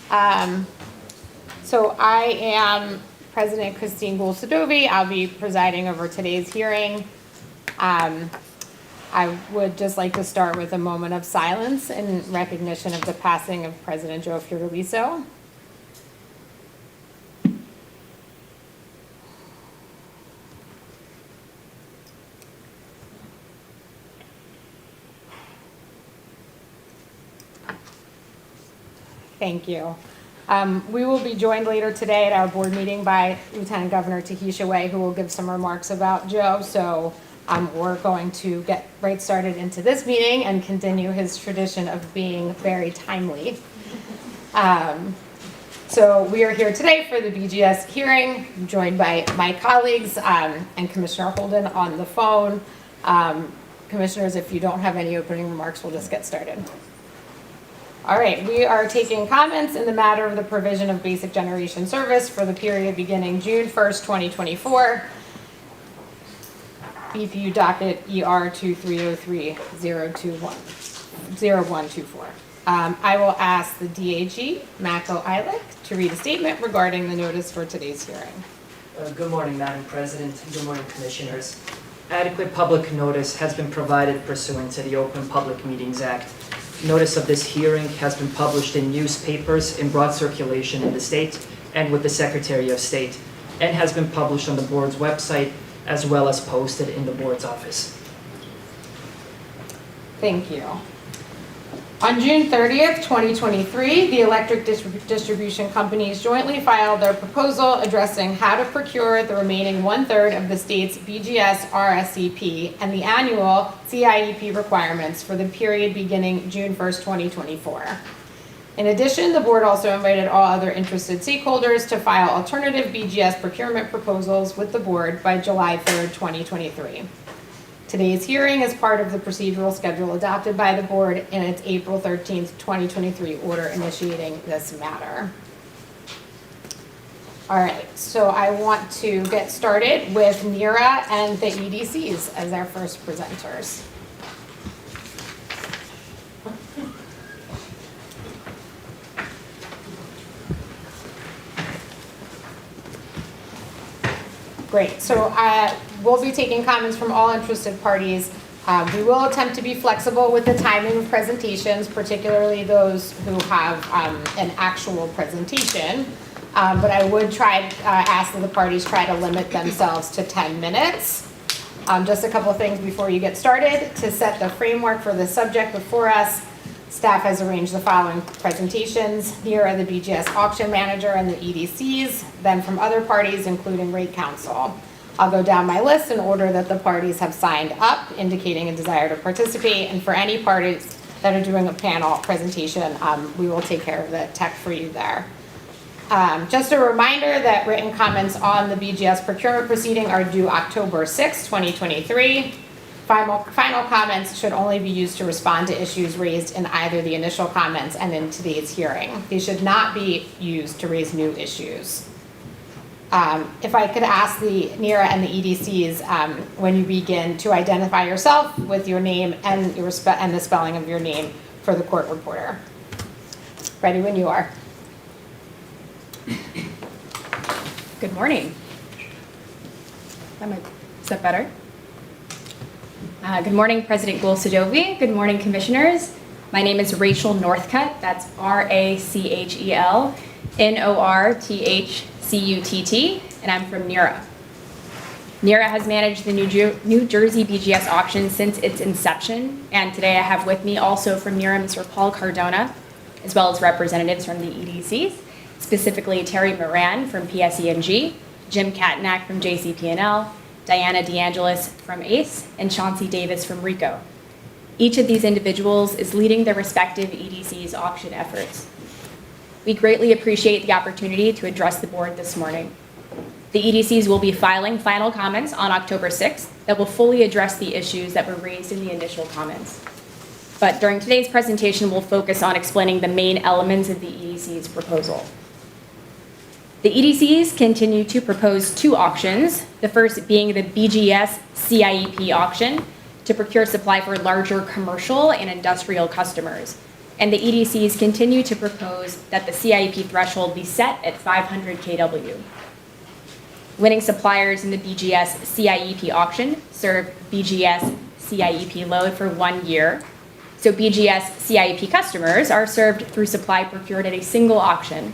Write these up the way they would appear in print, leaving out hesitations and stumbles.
So I am President Christine Gould-Sadovi. I'll be presiding over today's hearing. I would just like to start with a moment of silence in recognition of the passing of President Joe Fiordaliso. Thank you. We will be joined later today at our board meeting by Lieutenant Governor Tahisha Way, who will give some remarks about Joe. So we're going to get right started into this meeting and continue his tradition of being very timely. So we are here today for the BGS hearing. I'm joined by my colleagues and Commissioner Holden on the phone. Commissioners, if you don't have any opening remarks, we'll just get started. All right, we are taking comments in the matter of the provision of basic generation service for the period beginning June 1st, 2024. BPU docket ER 2303-021-0124. I will ask the DAG, Mako Eilick, to read a statement regarding the notice for today's hearing. Good morning, Madam President. Good morning, Commissioners. Adequate public notice has been provided pursuant to the Open Public Meetings Act. Notice of this hearing has been published in newspapers in broad circulation in the state and with the Secretary of State, and has been published on the board's website as well as posted in the board's office. Thank you. On June 30th, 2023, the electric distribution companies jointly filed their proposal addressing how to procure the remaining 1/3 of the state's BGS RSCP and the annual CIEP requirements for the period beginning June 1st, 2024. In addition, the board also invited all other interested stakeholders to file alternative BGS procurement proposals with the board by July 3rd, 2023. Today's hearing is part of the procedural schedule adopted by the board in its April 13th, 2023 order initiating this matter. All right, so I want to get started with NERA and the EDCs as our first presenters. Great, so we'll be taking comments from all interested parties. We will attempt to be flexible with the timing of presentations, particularly those who have an actual presentation. But I would ask that the parties try to limit themselves to 10 minutes. Just a couple of things before you get started. To set the framework for the subject before us, staff has arranged the following presentations. Here are the BGS auction manager and the EDCs, then from other parties, including Rate Council. I'll go down my list in order that the parties have signed up, indicating a desire to participate. And for any parties that are doing a panel presentation, we will take care of the tech for you there. Just a reminder that written comments on the BGS procurement proceeding are due October 6, 2023. Final comments should only be used to respond to issues raised in either the initial comments and in today's hearing. They should not be used to raise new issues. If I could ask the NERA and the EDCs, when you begin, to identify yourself with your name and the spelling of your name for the court reporter. Ready when you are. Good morning. Is that better? Good morning, President Gould-Sadovi. Good morning, Commissioners. My name is Rachel Northcutt. That's RACHEL NORTHCUTT, and I'm from NERA. NERA has managed the New Jersey BGS auction since its inception, and today I have with me also from NERA Mr. Paul Cardona, as well as representatives from the EDCs, specifically Terry Moran from PSE&G, Jim Katnack from JCP&L, Diana DeAngelis from ACE, and Chauncey Davis from RICO. Each of these individuals is leading their respective EDC's auction efforts. We greatly appreciate the opportunity to address the board this morning. The EDCs will be filing final comments on October 6th that will fully address the issues that were raised in the initial comments. But during today's presentation, we'll focus on explaining the main elements of the EDC's proposal. The EDCs continue to propose two auctions, the first being the BGS CIEP auction to procure supply for larger commercial and industrial customers. and the EDCs continue to propose that the CIEP threshold be set at 500 kW. Winning suppliers in the BGS CIEP auction serve BGS CIEP load for 1 year. So BGS CIEP customers are served through supply procured at a single auction.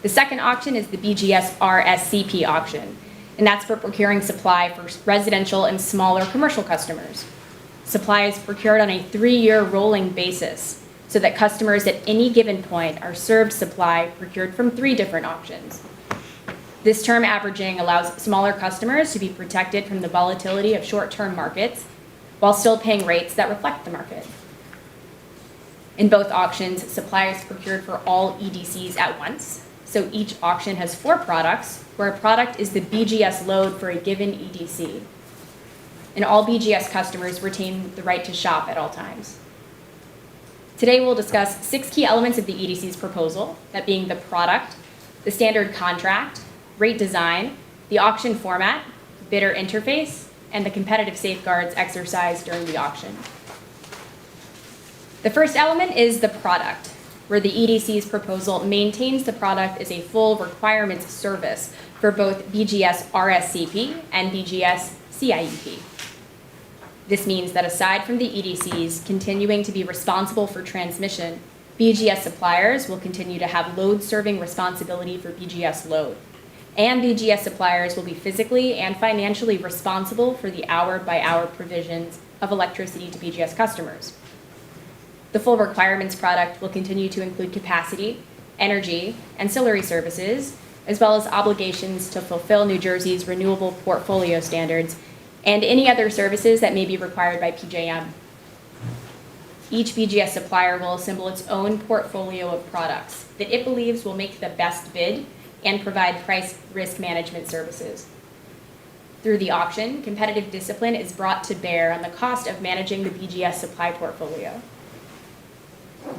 The second auction is the BGS RSCP auction, and that's for procuring supply for residential and smaller commercial customers. Supply is procured on a 3-year rolling basis, so that customers at any given point are served supply procured from 3 different auctions. This term averaging allows smaller customers to be protected from the volatility of short-term markets while still paying rates that reflect the market. In both auctions, supply is procured for all EDCs at once, so each auction has 4 products, where a product is the BGS load for a given EDC. And all BGS customers retain the right to shop at all times. Today we'll discuss 6 key elements of the EDC's proposal, that being the product, the standard contract, rate design, the auction format, bidder interface, and the competitive safeguards exercised during the auction. The first element is the product, where the EDC's proposal maintains the product as a full requirements service for both BGS RSCP and BGS CIEP. This means that aside from the EDCs continuing to be responsible for transmission, BGS suppliers will continue to have load-serving responsibility for BGS load. And BGS suppliers will be physically and financially responsible for the hour-by-hour provisions of electricity to BGS customers. The full requirements product will continue to include capacity, energy, ancillary services, as well as obligations to fulfill New Jersey's renewable portfolio standards and any other services that may be required by PJM. Each BGS supplier will assemble its own portfolio of products that it believes will make the best bid and provide price risk management services. Through the auction, competitive discipline is brought to bear on the cost of managing the BGS supply portfolio.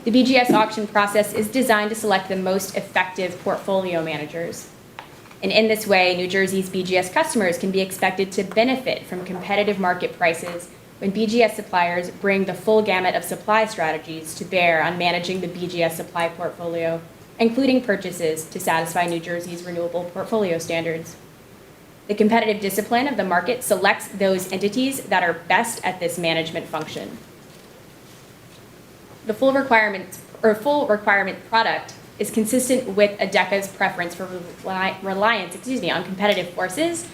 The BGS auction process is designed to select the most effective portfolio managers. And in this way, New Jersey's BGS customers can be expected to benefit from competitive market prices when BGS suppliers bring the full gamut of supply strategies to bear on managing the BGS supply portfolio, including purchases to satisfy New Jersey's renewable portfolio standards. The competitive discipline of the market selects those entities that are best at this management function. The full requirement product is consistent with ADECA's preference for reliance on competitive forces,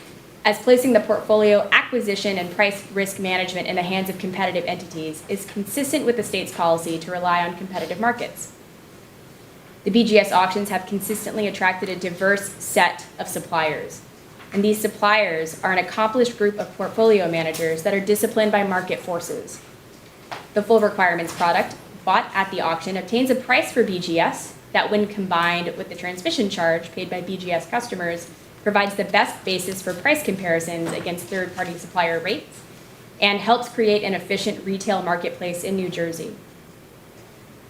as placing the portfolio acquisition and price risk management in the hands of competitive entities is consistent with the state's policy to rely on competitive markets. The BGS auctions have consistently attracted a diverse set of suppliers, and these suppliers are an accomplished group of portfolio managers that are disciplined by market forces. The full requirements product bought at the auction obtains a price for BGS that, when combined with the transmission charge paid by BGS customers, provides the best basis for price comparisons against third-party supplier rates and helps create an efficient retail marketplace in New Jersey.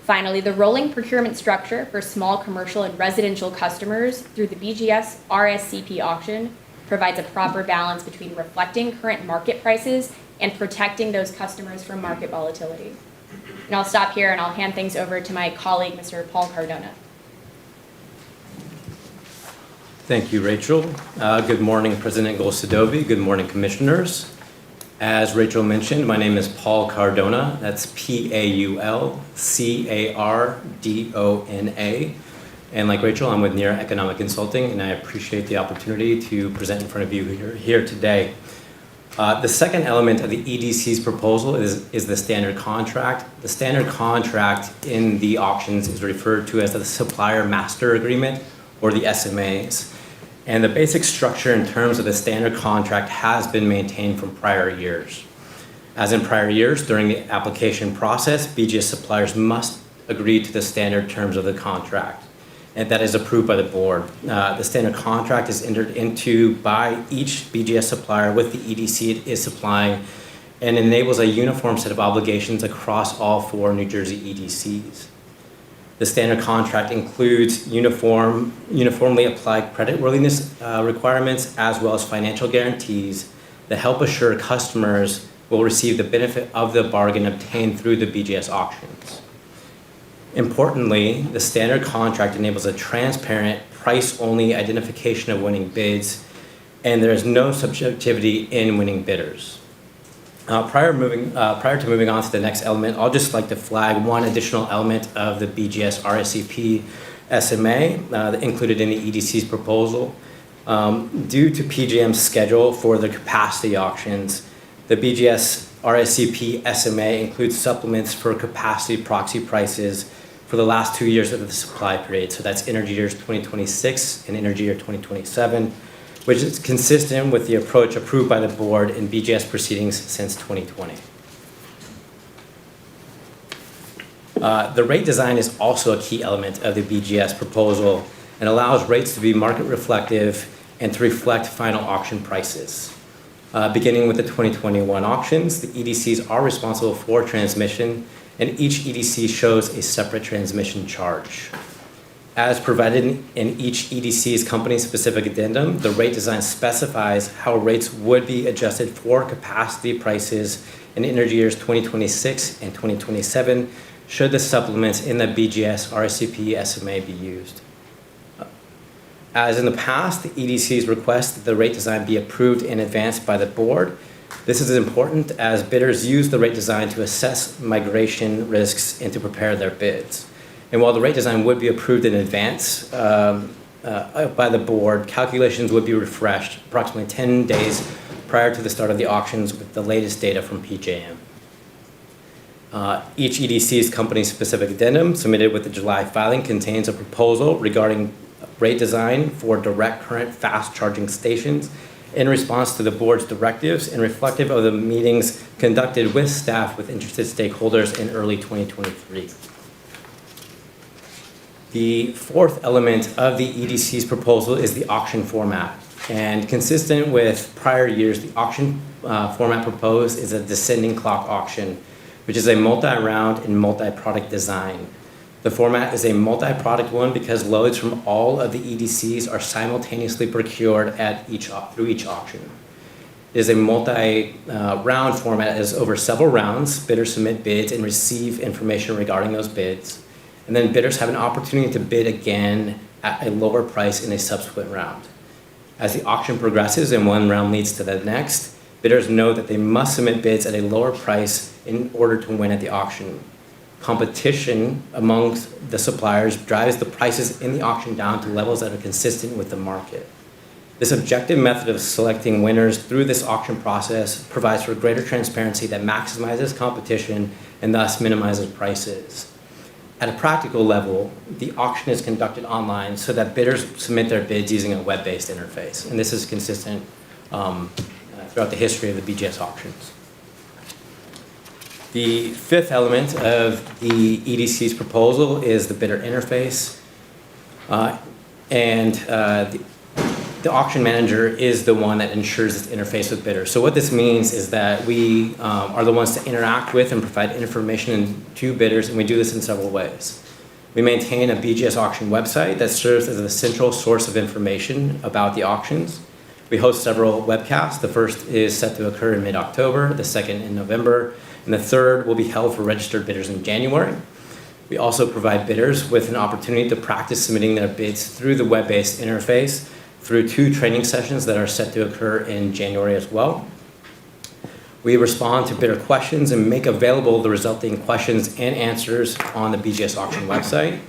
Finally, the rolling procurement structure for small commercial and residential customers through the BGS RSCP auction provides a proper balance between reflecting current market prices and protecting those customers from market volatility. And I'll stop here and I'll hand things over to my colleague, Mr. Paul Cardona. Thank you, Rachel. Good morning, President Golsadovy. Good morning, Commissioners. As Rachel mentioned, my name is Paul Cardona. That's Paulcardona. And like Rachel, I'm with NERA Economic Consulting, and I appreciate the opportunity to present in front of you here today. The second element of the EDC's proposal is the standard contract. The standard contract in the auctions is referred to as the Supplier Master Agreement, or the SMAs. And the basic structure in terms of the standard contract has been maintained from prior years. As in prior years, during the application process, BGS suppliers must agree to the standard terms of the contract, and that is approved by the board. The standard contract is entered into by each BGS supplier with the EDC it is supplying, and enables a uniform set of obligations across all 4 New Jersey EDCs. The standard contract includes uniformly applied creditworthiness requirements, as well as financial guarantees that help assure customers will receive the benefit of the bargain obtained through the BGS auctions. Importantly, the standard contract enables a transparent, price-only identification of winning bids, and there is no subjectivity in winning bidders. Prior to moving on to the next element, I'll just like to flag one additional element of the BGS RSCP SMA included in the EDC's proposal. Due to PJM's schedule for the capacity auctions, the BGS RSCP SMA includes supplements for capacity proxy prices for the last 2 years of the supply period. So that's energy years 2026 and energy year 2027, which is consistent with the approach approved by the board in BGS proceedings since 2020. The rate design is also a key element of the BGS proposal and allows rates to be market reflective and to reflect final auction prices. Beginning with the 2021 auctions, the EDCs are responsible for transmission, and each EDC shows a separate transmission charge. As provided in each EDC's company-specific addendum, the rate design specifies how rates would be adjusted for capacity prices in energy years 2026 and 2027 should the supplements in the BGS RSCP SMA be used. As in the past, the EDCs request that the rate design be approved in advance by the board. This is important as bidders use the rate design to assess migration risks and to prepare their bids. And while the rate design would be approved in advance by the board, calculations would be refreshed approximately 10 days prior to the start of the auctions with the latest data from PJM. Each EDC's company-specific addendum submitted with the July filing contains a proposal regarding rate design for direct current fast charging stations in response to the board's directives and reflective of the meetings conducted with staff with interested stakeholders in early 2023. The fourth element of the EDC's proposal is the auction format. And consistent with prior years, the auction format proposed is a descending clock auction, which is a multi-round and multi-product design. The format is a multi-product one because loads from all of the EDCs are simultaneously procured through each auction. It is a multi-round format as over several rounds, bidders submit bids and receive information regarding those bids. And then bidders have an opportunity to bid again at a lower price in a subsequent round. As the auction progresses and one round leads to the next, bidders know that they must submit bids at a lower price in order to win at the auction. Competition amongst the suppliers drives the prices in the auction down to levels that are consistent with the market. This objective method of selecting winners through this auction process provides for greater transparency that maximizes competition and thus minimizes prices. At a practical level, the auction is conducted online so that bidders submit their bids using a web-based interface, and this is consistent throughout the history of the BGS auctions. The fifth element of the EDC's proposal is the bidder interface, the auction manager is the one that ensures this interface with bidders. So what this means is that we are the ones to interact with and provide information to bidders, and we do this in several ways. We maintain a BGS auction website that serves as a central source of information about the auctions. We host several webcasts. The first is set to occur in mid-October, the second in November, and the third will be held for registered bidders in January. We also provide bidders with an opportunity to practice submitting their bids through the web-based interface through 2 training sessions that are set to occur in January as well. We respond to bidder questions and make available the resulting questions and answers on the BGS auction website.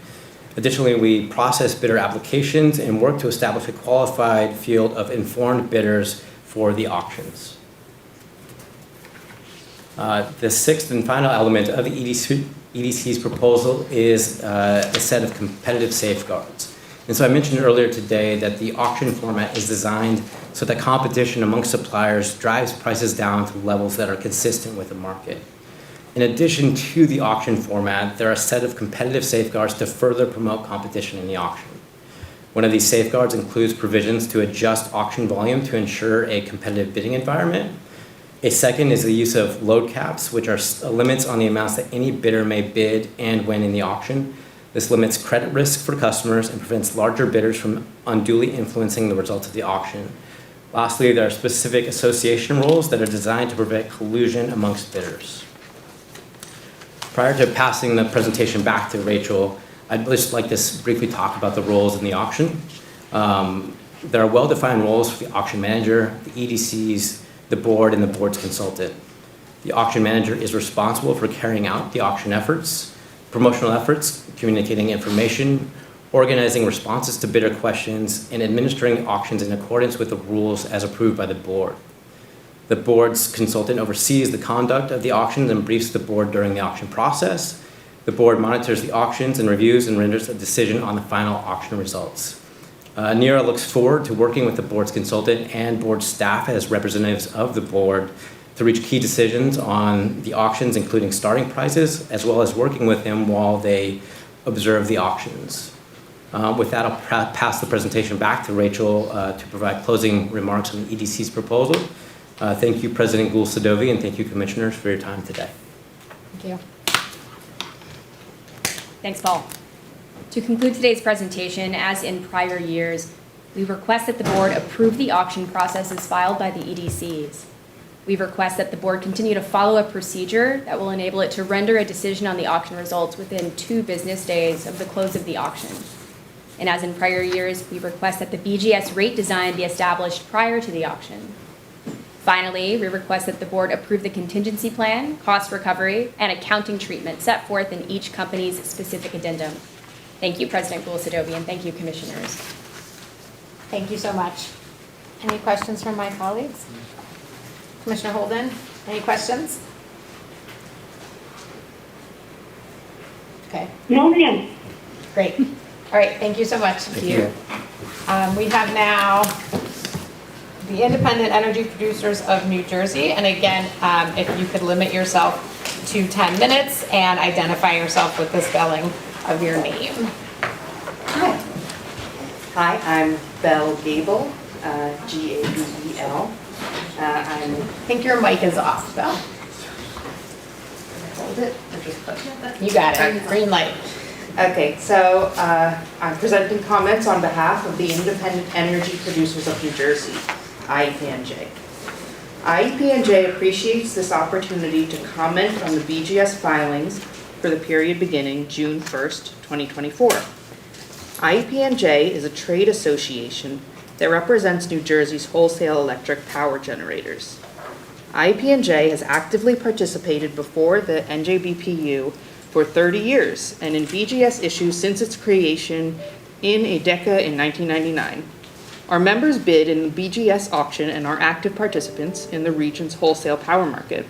Additionally, we process bidder applications and work to establish a qualified field of informed bidders for the auctions. The sixth and final element of the EDC's proposal is a set of competitive safeguards. And so I mentioned earlier today that the auction format is designed so that competition amongst suppliers drives prices down to levels that are consistent with the market. In addition to the auction format, there are a set of competitive safeguards to further promote competition in the auction. One of these safeguards includes provisions to adjust auction volume to ensure a competitive bidding environment. A second is the use of load caps, which are limits on the amounts that any bidder may bid and win in the auction. This limits credit risk for customers and prevents larger bidders from unduly influencing the results of the auction. Lastly, there are specific association rules that are designed to prevent collusion amongst bidders. Prior to passing the presentation back to Rachel, I'd just like to briefly talk about the roles in the auction. There are well-defined roles for the auction manager, the EDCs, the board, and the board's consultant. The auction manager is responsible for carrying out the auction efforts, promotional efforts, communicating information, organizing responses to bidder questions, and administering auctions in accordance with the rules as approved by the board. The board's consultant oversees the conduct of the auctions and briefs the board during the auction process. The board monitors the auctions and reviews and renders a decision on the final auction results. NERA looks forward to working with the board's consultant and board staff as representatives of the board to reach key decisions on the auctions, including starting prices, as well as working with them while they observe the auctions. With that, I'll pass the presentation back to Rachel to provide closing remarks on the EDC's proposal. Thank you, President Goul-Sadovi, and thank you, Commissioners, for your time today. Thank you. Thanks, Paul. To conclude today's presentation, as in prior years, we request that the board approve the auction processes filed by the EDCs. We request that the board continue to follow a procedure that will enable it to render a decision on the auction results within 2 business days of the close of the auction. And as in prior years, we request that the BGS rate design be established prior to the auction. Finally, we request that the board approve the contingency plan, cost recovery, and accounting treatment set forth in each company's specific addendum. Thank you, President Goul-Sadovi, and thank you, Commissioners. Thank you so much. Any questions from my colleagues? Commissioner Holden, any questions? Okay, No, ma'am. great. All right, thank you so much. Thank you. We have now the Independent Energy Producers of New Jersey. And again, if you could limit yourself to 10 minutes and identify yourself with the spelling of your name. Hi. Hi, I'm Belle Gable, G-A-B-E-L. I think your mic is off, Belle. Hold it, or just push it? You got it, green light. Okay, so I'm presenting comments on behalf of the Independent Energy Producers of New Jersey, IEPNJ. IEPNJ appreciates this opportunity to comment on the BGS filings for the period beginning June 1st, 2024. IEPNJ is a trade association that represents New Jersey's wholesale electric power generators. IEPNJ has actively participated before the NJBPU for 30 years and in BGS issues since its creation in ADECA in 1999. Our members bid in the BGS auction and are active participants in the region's wholesale power market.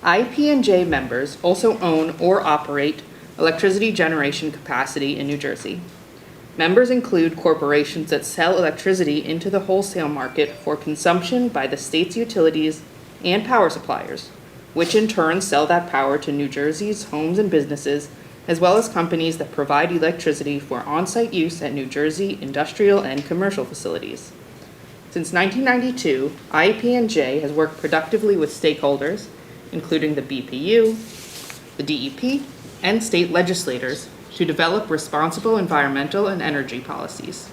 IEPNJ members also own or operate electricity generation capacity in New Jersey. Members include corporations that sell electricity into the wholesale market for consumption by the state's utilities and power suppliers, which in turn sell that power to New Jersey's homes and businesses, as well as companies that provide electricity for on-site use at New Jersey industrial and commercial facilities. Since 1992, IEPNJ has worked productively with stakeholders, including the BPU, the DEP, and state legislators, to develop responsible environmental and energy policies.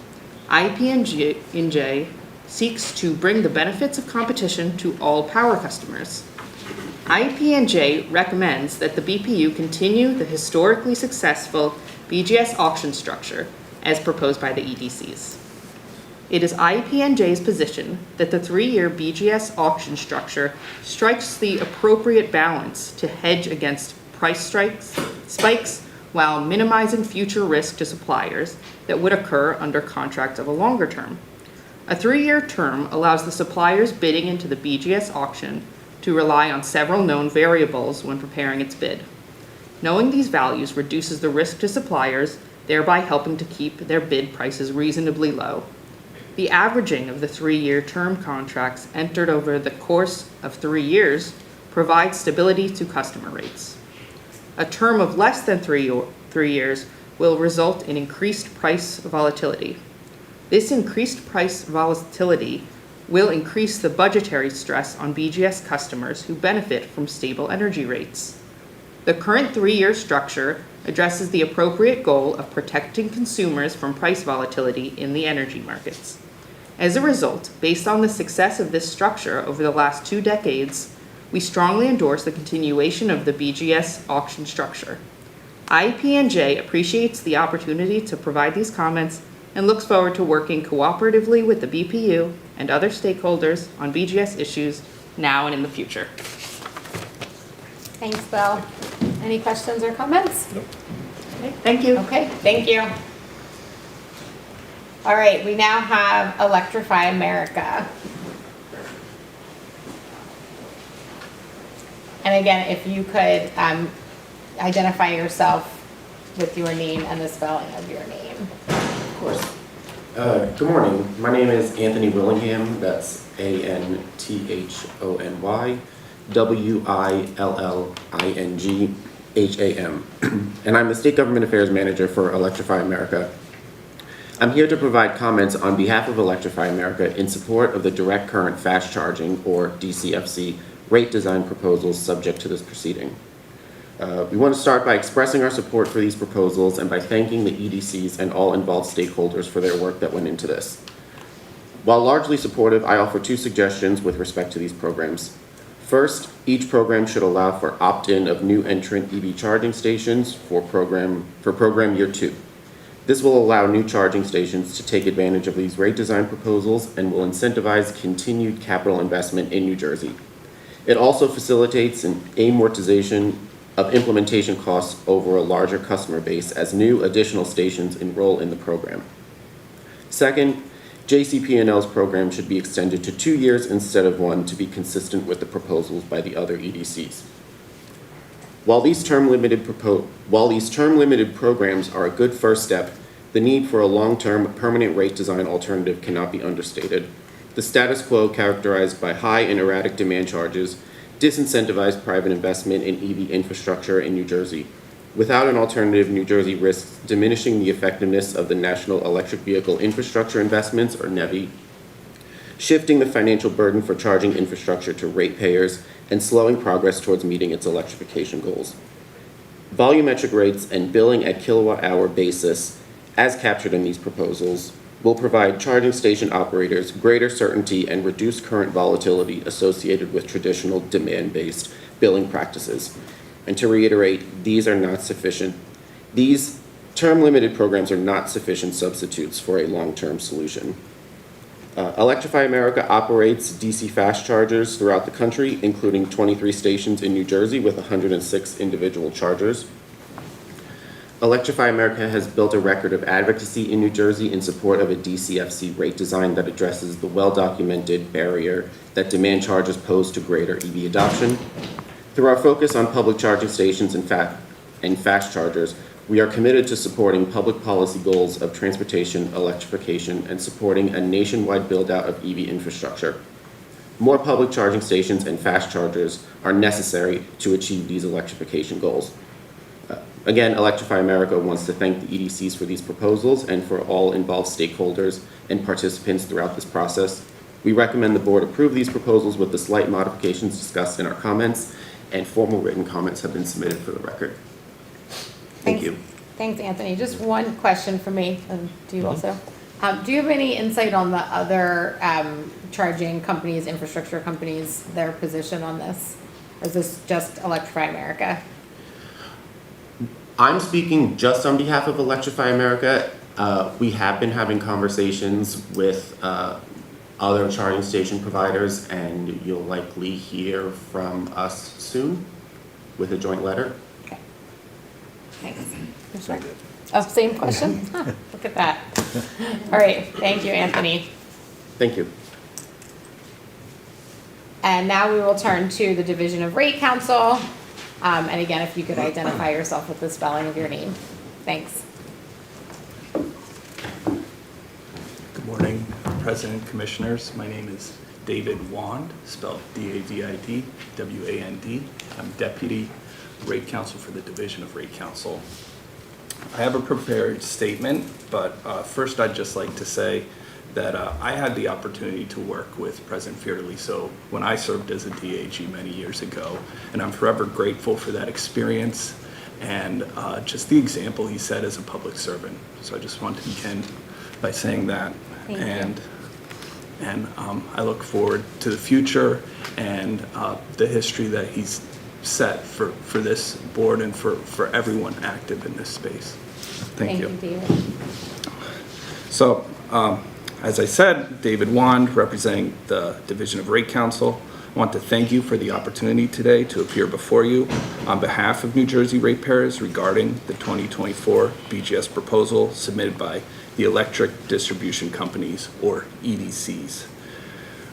IEPNJ seeks to bring the benefits of competition to all power customers. IEPNJ recommends that the BPU continue the historically successful BGS auction structure as proposed by the EDCs. It is IEPNJ's position that the 3-year BGS auction structure strikes the appropriate balance to hedge against price spikes while minimizing future risk to suppliers that would occur under contracts of a longer term. A 3-year term allows the suppliers bidding into the BGS auction to rely on several known variables when preparing its bid. Knowing these values reduces the risk to suppliers, thereby helping to keep their bid prices reasonably low. The averaging of the 3-year term contracts entered over the course of 3 years provides stability to customer rates. A term of less than 3 years will result in increased price volatility. This increased price volatility will increase the budgetary stress on BGS customers who benefit from stable energy rates. The current 3-year structure addresses the appropriate goal of protecting consumers from price volatility in the energy markets. As a result, based on the success of this structure over the last 2 decades, We strongly endorse the continuation of the BGS auction structure. IEP&J appreciates the opportunity to provide these comments and looks forward to working cooperatively with the BPU and other stakeholders on BGS issues now and in the future. Thanks, Bill. Any questions or comments? Okay, thank you. Okay, thank you. All right, we now have Electrify America. And again, if you could identify yourself with your name and the spelling of your name. Of course. Good morning. My name is Anthony Willingham. That's ANTHONY WILLINGHAM. And I'm the State Government Affairs Manager for Electrify America. I'm here to provide comments on behalf of Electrify America in support of the direct current fast charging, or DCFC, rate design proposals subject to this proceeding. We want to start by expressing our support for these proposals and by thanking the EDCs and all involved stakeholders for their work that went into this. While largely supportive, I offer two suggestions with respect to these programs. First, each program should allow for opt-in of new entrant EV charging stations for program year 2. This will allow new charging stations to take advantage of these rate design proposals and will incentivize continued capital investment in New Jersey. It also facilitates an amortization of implementation costs over a larger customer base as new additional stations enroll in the program. Second, JCP&L's program should be extended to 2 years instead of 1 to be consistent with the proposals by the other EDCs. While these term-limited programs are a good first step, the need for a long-term permanent rate design alternative cannot be understated. The status quo, characterized by high and erratic demand charges, disincentivized private investment in EV infrastructure in New Jersey. Without an alternative, New Jersey risks diminishing the effectiveness of the National Electric Vehicle Infrastructure Investments, or NEVI, shifting the financial burden for charging infrastructure to ratepayers, and slowing progress towards meeting its electrification goals. Volumetric rates and billing at kilowatt-hour basis, as captured in these proposals, will provide charging station operators greater certainty and reduce current volatility associated with traditional demand-based billing practices. And to reiterate, these term-limited programs are not sufficient substitutes for a long-term solution. Electrify America operates DC fast chargers throughout the country, including 23 stations in New Jersey with 106 individual chargers. Electrify America has built a record of advocacy in New Jersey in support of a DCFC rate design that addresses the well-documented barrier that demand charges pose to greater EV adoption. Through our focus on public charging stations and fast chargers, we are committed to supporting public policy goals of transportation, electrification, and supporting a nationwide build-out of EV infrastructure. More public charging stations and fast chargers are necessary to achieve these electrification goals. Again, Electrify America wants to thank the EDCs for these proposals and for all involved stakeholders and participants throughout this process. We recommend the board approve these proposals with the slight modifications discussed in our comments, and formal written comments have been submitted for the record. Thank you. Thanks, Anthony. Just one question for me, and do you also? Do you have any insight on the other charging companies, infrastructure companies, their position on this? Or is this just Electrify America? I'm speaking just on behalf of Electrify America. We have been having conversations with other charging station providers, and you'll likely hear from us soon with a joint letter. Okay. Thanks. Oh, same question? Huh, look at that. All right, thank you, Anthony. Thank you. And now we will turn to the Division of Rate Counsel. And again, if you could identify yourself with the spelling of your name. Thanks. Good morning, President, Commissioners. My name is David Wand, spelled D-A-V-I-D, W-A-N-D. I'm Deputy Rate Counsel for the Division of Rate Counsel. I have a prepared statement, but first I'd just like to say that I had the opportunity to work with President Fiordaliso when I served as a DAG many years ago, and I'm forever grateful for that experience and just the example he set as a public servant. So I just want to begin by saying that. Thank you. And and I look forward to the future and the history that he's set for this board and for everyone active in this space. Thank you. David. So, as I said, David Wand, representing the Division of Rate Counsel. I want to thank you for the opportunity today to appear before you on behalf of New Jersey ratepayers regarding the 2024 BGS proposal submitted by the Electric Distribution Companies, or EDCs.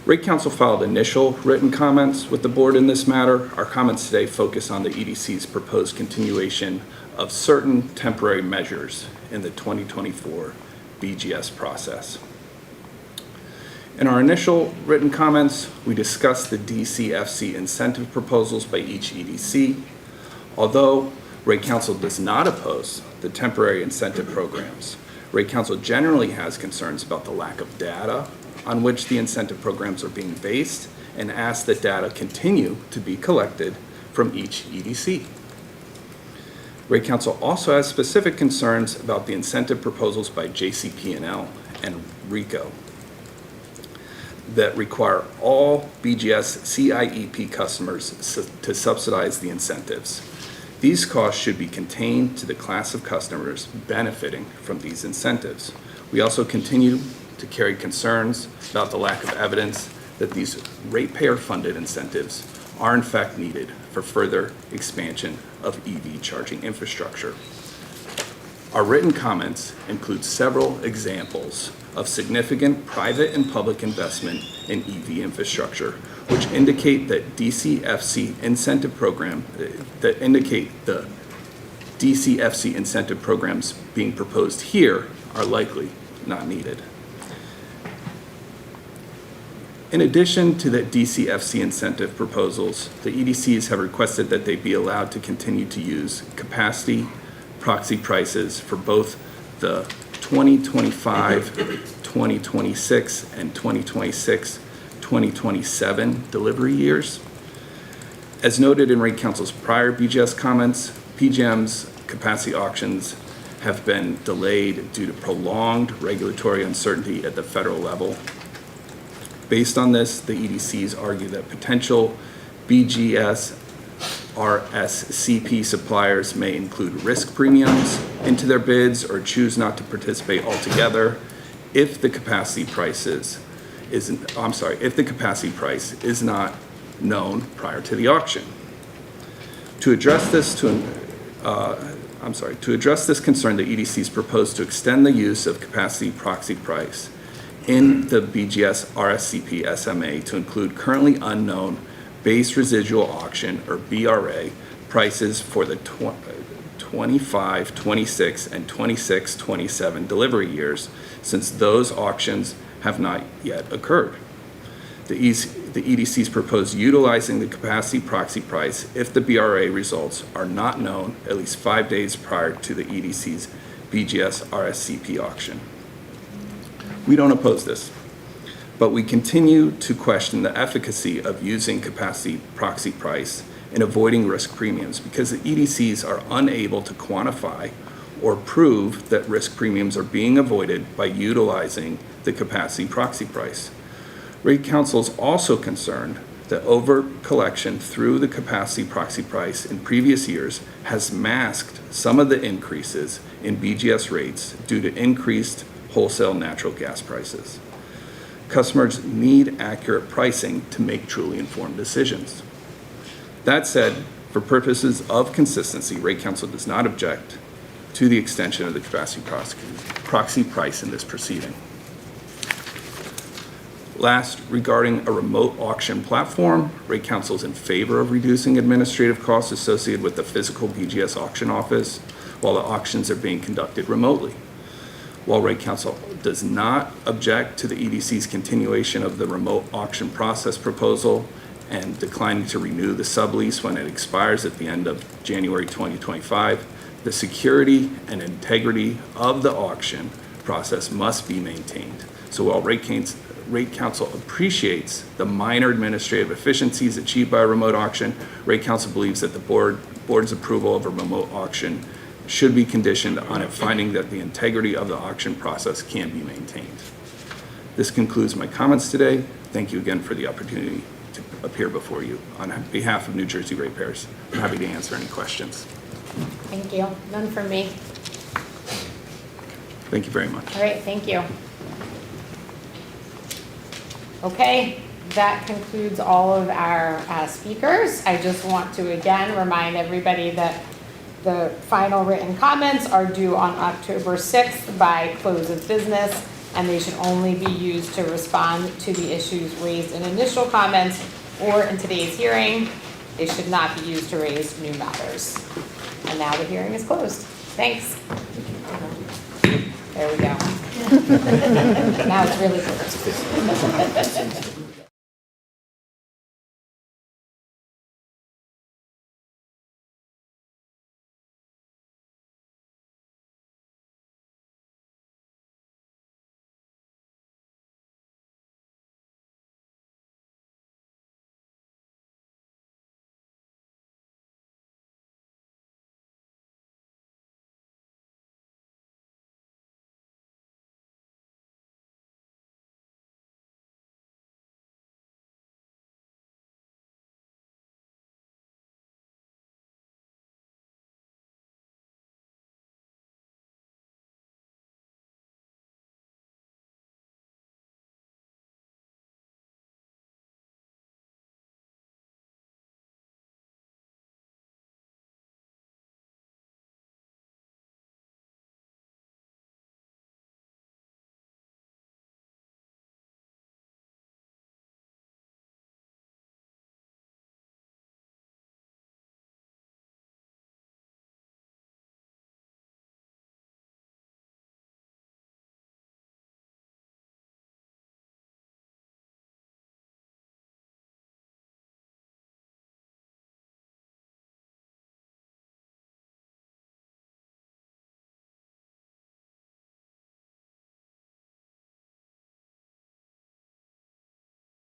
Rate Counsel filed initial written comments with the board in this matter. Our comments today focus on the EDC's proposed continuation of certain temporary measures in the 2024 BGS process. In our initial written comments, we discussed the DCFC incentive proposals by each EDC. Although Rate Counsel does not oppose the temporary incentive programs, Rate Counsel generally has concerns about the lack of data on which the incentive programs are being based and asks that data continue to be collected from each EDC. Rate Counsel also has specific concerns about the incentive proposals by JCP&L and RICO that require all BGS CIEP customers to subsidize the incentives. These costs should be contained to the class of customers benefiting from these incentives. We also continue to carry concerns about the lack of evidence that these ratepayer-funded incentives are in fact needed for further expansion of EV charging infrastructure. Our written comments include several examples of significant private and public investment in EV infrastructure, which indicate that DCFC incentive program, that indicate the DCFC incentive programs being proposed here are likely not needed. In addition to the DCFC incentive proposals, the EDCs have requested that they be allowed to continue to use capacity proxy prices for both the 2025, 2026, and 2026, 2027 delivery years. As noted in Rate Counsel's prior BGS comments, PJM's capacity auctions have been delayed due to prolonged regulatory uncertainty at the federal level. Based on this, the EDCs argue that potential BGS RSCP suppliers may include risk premiums into their bids or choose not to participate altogether if the capacity price is not known prior to the auction. To address this concern, the EDCs propose to extend the use of capacity proxy price in the BGS RSCP SMA to include currently unknown base residual auction, or BRA, prices for the 25, 26, and 26, 27 delivery years, since those auctions have not yet occurred. The EDCs propose utilizing the capacity proxy price if the BRA results are not known at least 5 days prior to the EDC's BGS RSCP auction. We don't oppose this, but we continue to question the efficacy of using capacity proxy price in avoiding risk premiums because the EDCs are unable to quantify or prove that risk premiums are being avoided by utilizing the capacity proxy price. Rate Counsel is also concerned that over-collection through the capacity proxy price in previous years has masked some of the increases in BGS rates due to increased wholesale natural gas prices. Customers need accurate pricing to make truly informed decisions. That said, for purposes of consistency, Rate Counsel does not object to the extension of the capacity proxy price in this proceeding. Last, regarding a remote auction platform, Rate Counsel is in favor of reducing administrative costs associated with the physical BGS auction office while the auctions are being conducted remotely. While Rate Counsel does not object to the EDC's continuation of the remote auction process proposal and declining to renew the sublease when it expires at the end of January 2025, the security and integrity of the auction process must be maintained. So while Rate Counsel appreciates the minor administrative efficiencies achieved by a remote auction, Rate Counsel believes that the board's approval of a remote auction should be conditioned on it finding that the integrity of the auction process can be maintained. This concludes my comments today. Thank you again for the opportunity to appear before you on behalf of New Jersey ratepayers. I'm happy to answer any questions. Thank you. None from me. Thank you very much. All right, thank you. Okay, that concludes all of our speakers. I just want to again remind everybody that the final written comments are due on October 6th by close of business, and they should only be used to respond to the issues raised in initial comments or in today's hearing. They should not be used to raise new matters. And now the hearing is closed. Thanks. There we go. Now it's really closed.